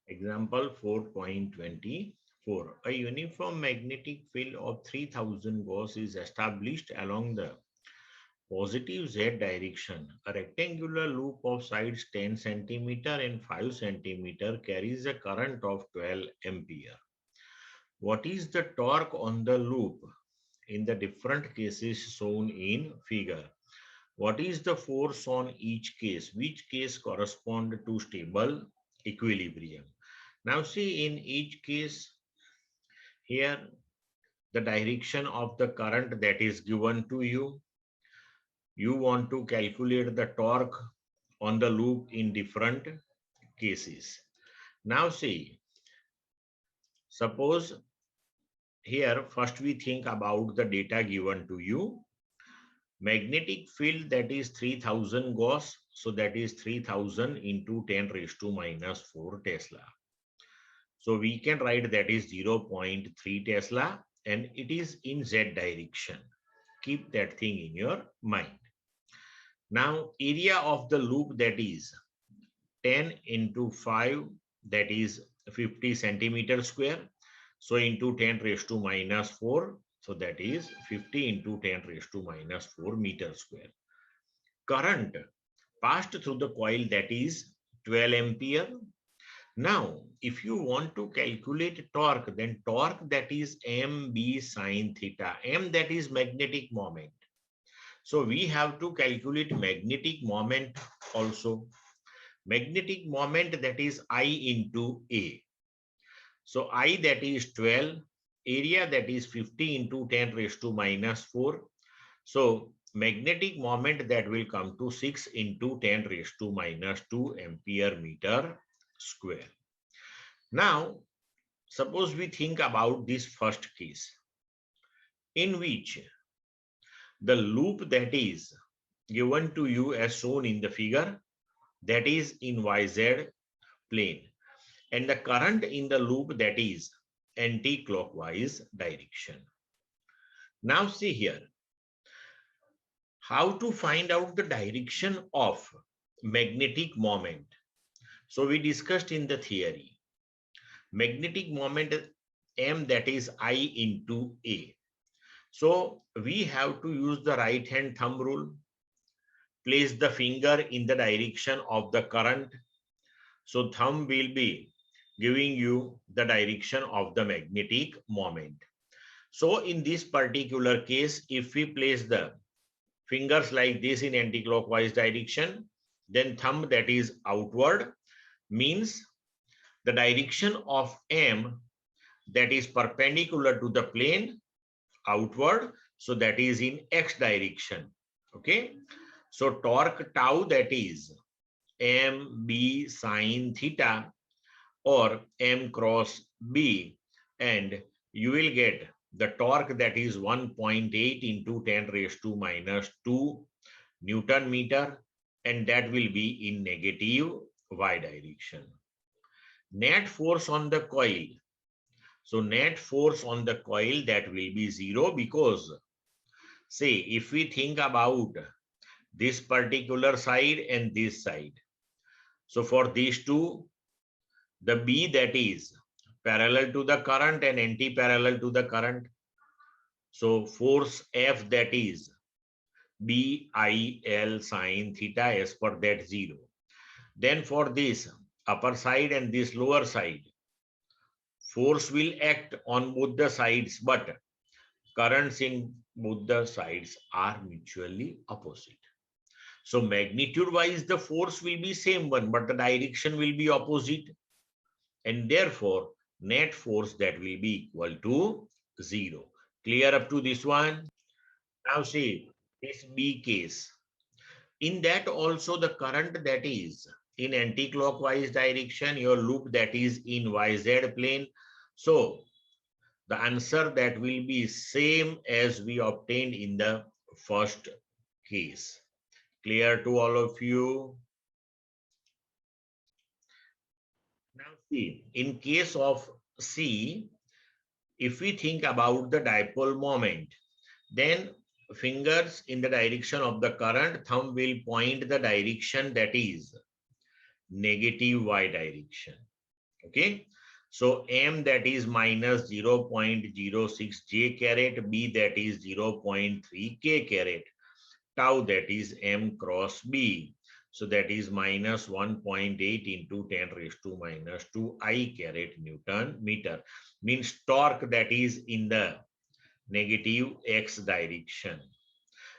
Example 4.24. A uniform magnetic field of 3000 Gauss is established along the positive Z direction. A rectangular loop of sides 10 centimeter and 5 centimeter carries a current of 12 ampere. What is the torque on the loop in the different cases shown in figure? What is the force on each case? Which case correspond to stable equilibrium? Now see, in each case here the direction of the current that is given to you. You want to calculate the torque on the loop in different cases. Now see, suppose here first we think about the data given to you. Magnetic field that is 3000 Gauss, so that is 3000 into 10 raised to minus 4 Tesla. So we can write that is 0.3 Tesla and it is in Z direction. Keep that thing in your mind. Now area of the loop, that is 10 into 5, that is 50 centimeter square. So into 10 raised to minus 4. So that is 50 into 10 raised to minus 4 meter square. Current passed through the coil, that is 12 ampere. Now, if you want to calculate torque, then torque, that is mb sine theta. M, that is magnetic moment. So we have to calculate magnetic moment also. Magnetic moment, that is I into A. So I, that is 12, area, that is 50 into 10 raised to minus 4. So magnetic moment, that will come to 6 into 10 raised to minus 2 ampere meter square. Now, suppose we think about this first case, in which the loop that is given to you as shown in the figure, that is in YZ plane, and the current in the loop, that is anti-clockwise direction. Now see here, how to find out the direction of magnetic moment. So we discussed in the theory, magnetic moment M, that is I into A. So we have to use the right hand thumb rule. Place the finger in the direction of the current. So thumb will be giving you the direction of the magnetic moment. So in this particular case, if we place the fingers like this in anti-clockwise direction, then thumb, that is outward, means the direction of M, that is perpendicular to the plane, outward, so that is in X direction. Okay, so torque tau, that is mb sine theta or m cross b, and you will get the torque, that is 1.8 into 10 raised to minus 2 Newton meter, and that will be in negative Y direction. Net force on the coil. So net force on the coil, that will be 0, because say if we think about this particular side and this side, so for these two, the B, that is parallel to the current and anti-parallel to the current. So force F, that is BIL sine theta, as per that 0. Then for this upper side and this lower side, force will act on both the sides, but currents in both the sides are mutually opposite. So magnitude wise, the force will be same one, but the direction will be opposite. And therefore, net force, that will be equal to 0. Clear up to this one? Now see, this B case. In that also, the current, that is in anti-clockwise direction, your loop, that is in YZ plane. So the answer, that will be same as we obtained in the first case. Clear to all of you? Now see, in case of C, if we think about the dipole moment, then fingers in the direction of the current, thumb will point the direction, that is negative Y direction. Okay. So M that is minus 0.06 J caret, B that is 0.3 K caret, tau that is M cross B. So that is minus 1.8 into 10 raised to minus 2 I caret Newton meter. Means torque that is in the negative X direction.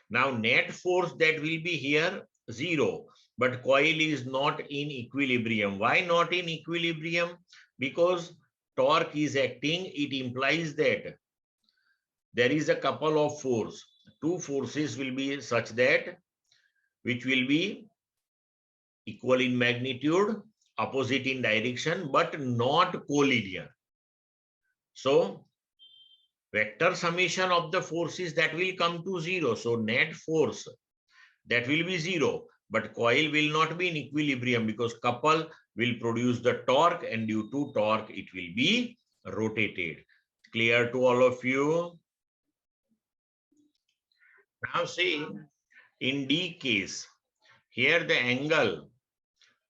Now net force that will be here 0, but coil is not in equilibrium. Why not in equilibrium? Because torque is acting, it implies that there is a couple of force. Two forces will be such that which will be equal in magnitude, opposite in direction, but not collinear. So vector summation of the forces that will come to 0. So net force that will be 0, but coil will not be in equilibrium because couple will produce the torque, and due to torque it will be rotated. Clear to all of you? Now see, in D case, here the angle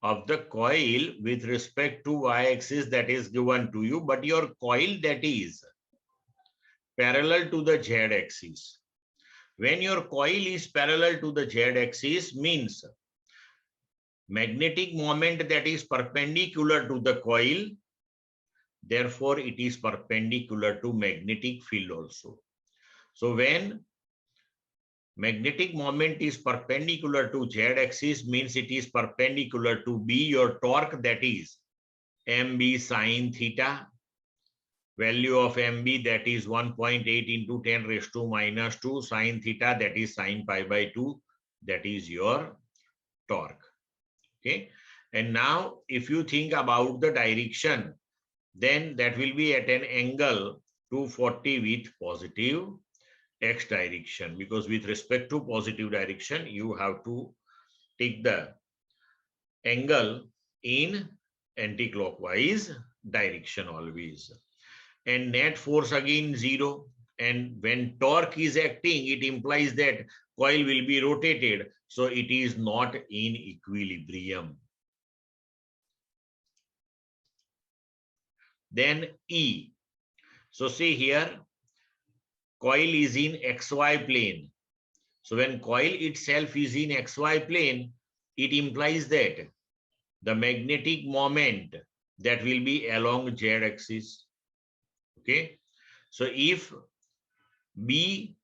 of the coil with respect to y-axis that is given to you, but your coil that is parallel to the z-axis. When your coil is parallel to the z-axis means magnetic moment that is perpendicular to the coil, therefore it is perpendicular to magnetic field also. So when magnetic moment is perpendicular to z-axis means it is perpendicular to B, your torque that is mb sine theta, value of mb that is 1.8 into 10 raised to minus 2 sine theta, that is sine pi by 2, that is your torque. Okay. And now if you think about the direction, then that will be at an angle 240 with positive x direction, because with respect to positive direction, you have to take the angle in anti-clockwise direction always. And net force again 0. And when torque is acting, it implies that coil will be rotated. So it is not in equilibrium. Then E. So see here, coil is in XY plane. So when coil itself is in XY plane, it implies that the magnetic moment that will be along Z axis. Okay. So if B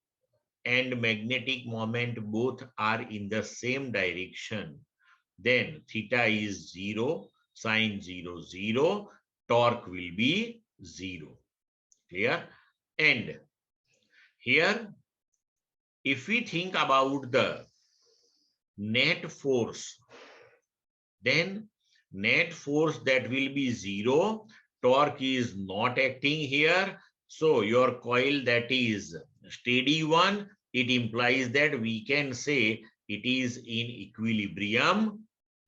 and magnetic moment both are in the same direction, then theta is 0, sine 0, 0, torque will be 0. Clear? And here, if we think about the net force, then net force that will be 0, torque is not acting here. So your coil that is steady one, it implies that we can say it is in equilibrium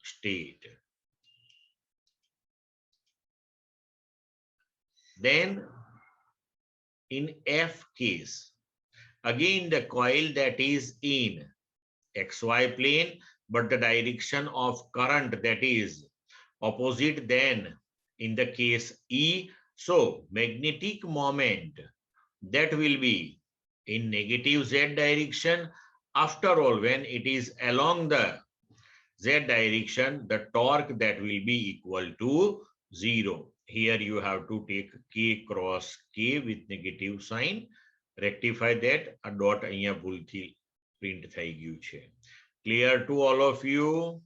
state. Then in F case, again the coil that is in XY plane, but the direction of current that is opposite than in the case E. So magnetic moment that will be in negative Z direction. After all, when it is along the Z direction, the torque that will be equal to 0. Here you have to take K cross K with negative sign. Rectify that. A dot અહીંયા ભૂલથી print થઈ ગયું છે. Clear to all of you?